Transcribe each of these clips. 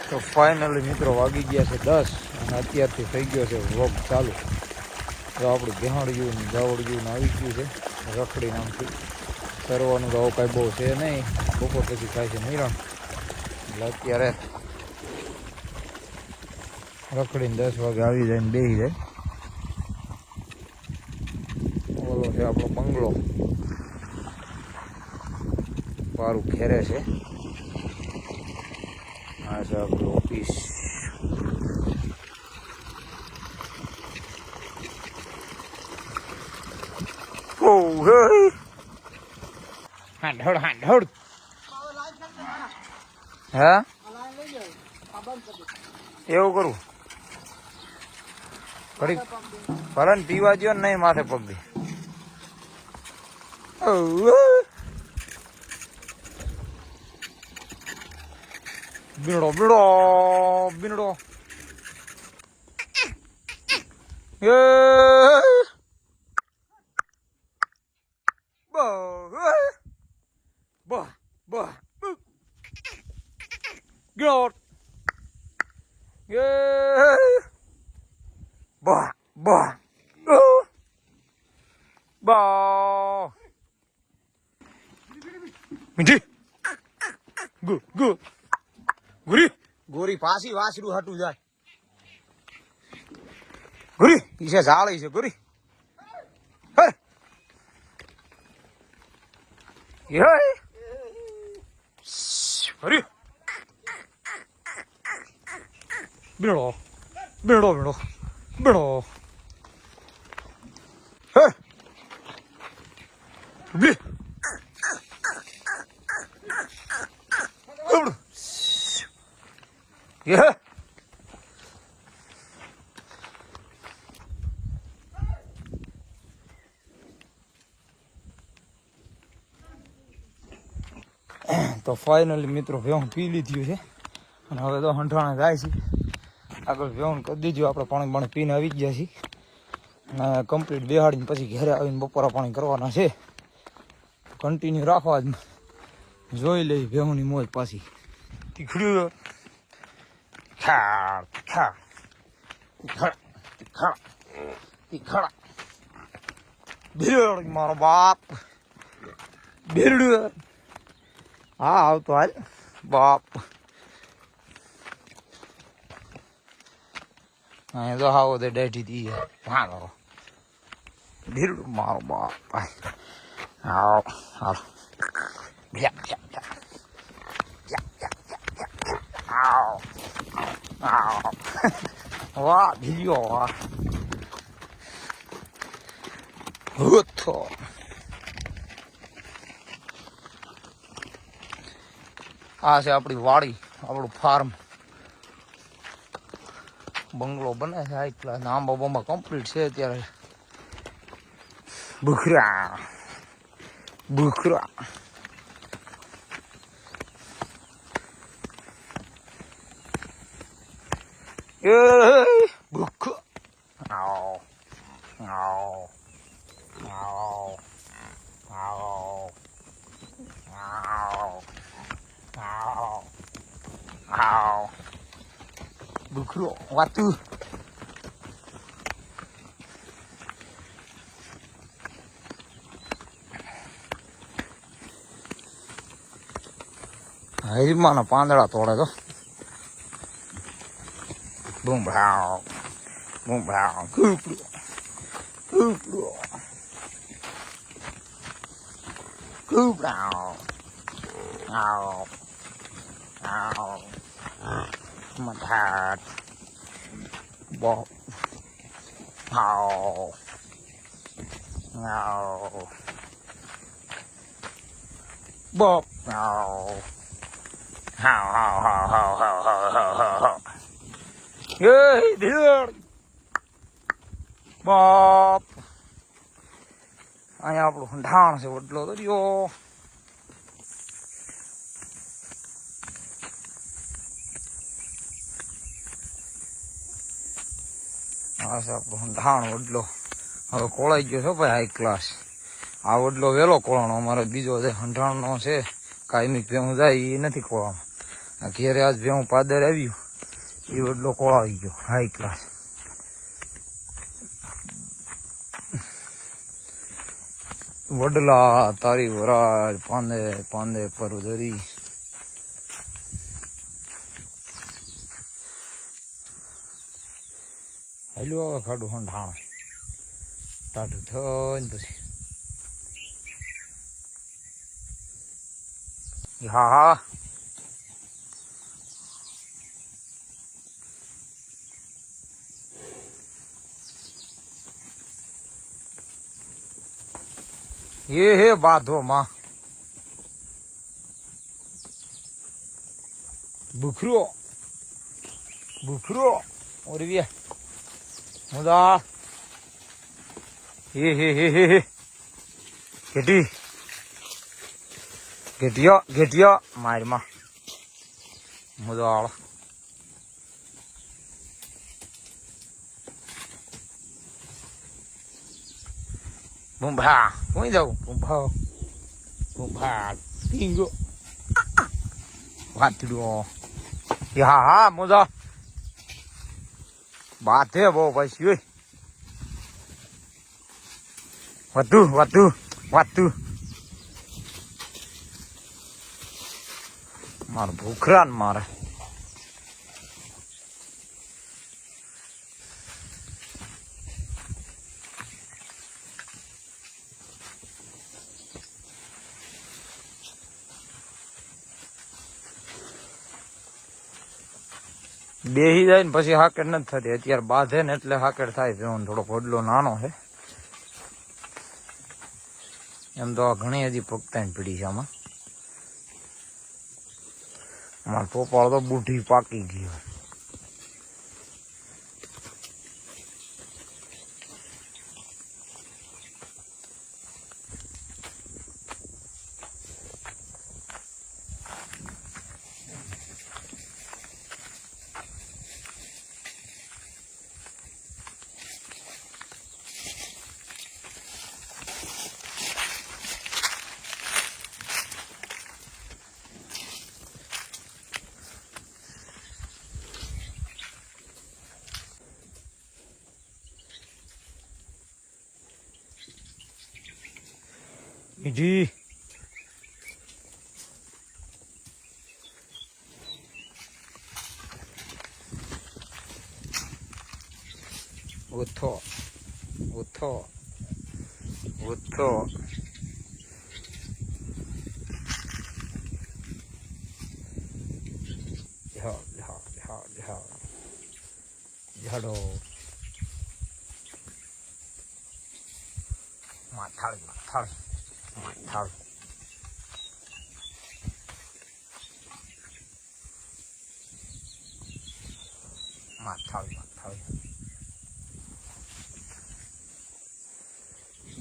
તો ફાઇનલી મિત્રો વાગી ગયા છે 10 અને અત્યારથી થઈ ગયો છે વ્લોગ ચાલુ. તો આપણું બેહાડ્યું જાવડ્યું આવી ગયું છે રખડી નામથી. કરવાનું તો કાંઈ બહુ છે નહીં, બપોર પછી ખાય છે નિરણ. એટલે અત્યારે રખડીને 10 વાગે આવી જાય ને બેસી જાય. ઓલો છે આપણો બંગલો, પારું ખેરે છે. આ છે આપણું ઓફિસ. હાંડોડ હાંડોડ હા એવું કરું ઘડી ભલે ને પીવા જો ને નહીં માથે પગ દે. બીનડો બીનડો બીનડો God. Yeah. Bah, bah. Bah. Minti. Go. Guri. Guri પાછી વાસડું હટું જાય. Guri, ઈસે ઝાળી છે Guri. હે. યે. Guri. Bingo. Hey. Bi. Yeah. તો ફાઇનલી મિત્રો ભેહું પી લીધું છે અને હવે તો હંઠાણા જાય છે. આગળ વ્યવન કરી દીધું, આપણે પાણી પીને આવી ગયા છીએ અને કમ્પ્લીટ બેહાડીને પછી ઘરે આવીને બપોરા પાણી કરવાના છે. કન્ટિન્યુ રાખવા જ જોઈ લઈ ભેહુંની મોજ પાછી. તીખડ્યું ખાડ ખાડ તીખડા બેરડ મારો બાપ બેરડ. હા આવતો હાલ બાપ. અહીંયા તો હાવો તે ડેઠી દી ભાણો ભીરડું મારો બાપ. આવ હાલ વાહ ભીલ્યો વાહ તો આ છે આપણી વાડી, આપણું ફાર્મ. બંગલો બને છે હાઈ ક્લાસ. આંબા બાંબા કમ્પ્લીટ છે અત્યારે. બુખરા ભૂખ આવો આવો આવો આવો આવો આવો આવો બુખરો વાતું. હરીમાના પાંદડા તોડે તો બૂમ ભાવ કૂપડો આવો આવો મઠાટ બોપ આવો આવો બોપ આવો how. Hey, dear. Bob. અહીંયા આપણું ઢાણ છે વડલો દરિયો. આ છે આપણું ઢાણ વડલો. હવે કોળાઈ ગયો છે ભાઈ હાઈ ક્લાસ. આ વડલો વેલો કોળાનો. અમારે બીજો જે હંઢાણનો છે કાયમી ભેહું જાય એ નથી કોળાનો. આ ઘેરે આજ ભેહું પાદર આવ્યું એ વડલો કોળાવી ગયો હાઈ ક્લાસ. વડલા તારી વરાળ પાંદે પાંદે પરધરી. હેલો હવે ખાડું હંઢાણ ટાઢું થઈને પછી હા હા એ હે બાધો માં બુખરો બુખરો ઓરવ્યા મુદા હે હે હે હે હે ઘેટી ઘેટિયો ઘેટિયો મારમાં મુદાળ બુંભા કોઈ જાઉં બુંભા બુંભા ટીંગો વાતડો હા હા મુદા બાથે બહુ પછી વધુ વધુ વધુ મારે ભૂખરા ને મારે બેહી જાય ને પછી હાકેડ નથી થતી. અત્યારે બાંધે ને એટલે હાકેડ થાય છે. થોડો ઘોડલો નાનો છે એમ તો આ ઘણી હજી પગતાની પીડી છે આમાં. અમારા પોપાળ તો બુઢી પાકી ગઈ. જી ઉઠો ઉઠો ઉઠો ઝાડો માથાળી માથાળી માથાળી માથાળી માથાળી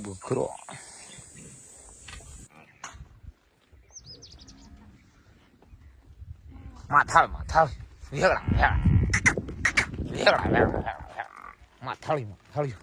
બુખરો માથાળી માથાળી વેગળા વેગળા વેગળા માથાળી માથાળી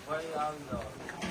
ભાઈ આવી જાઓ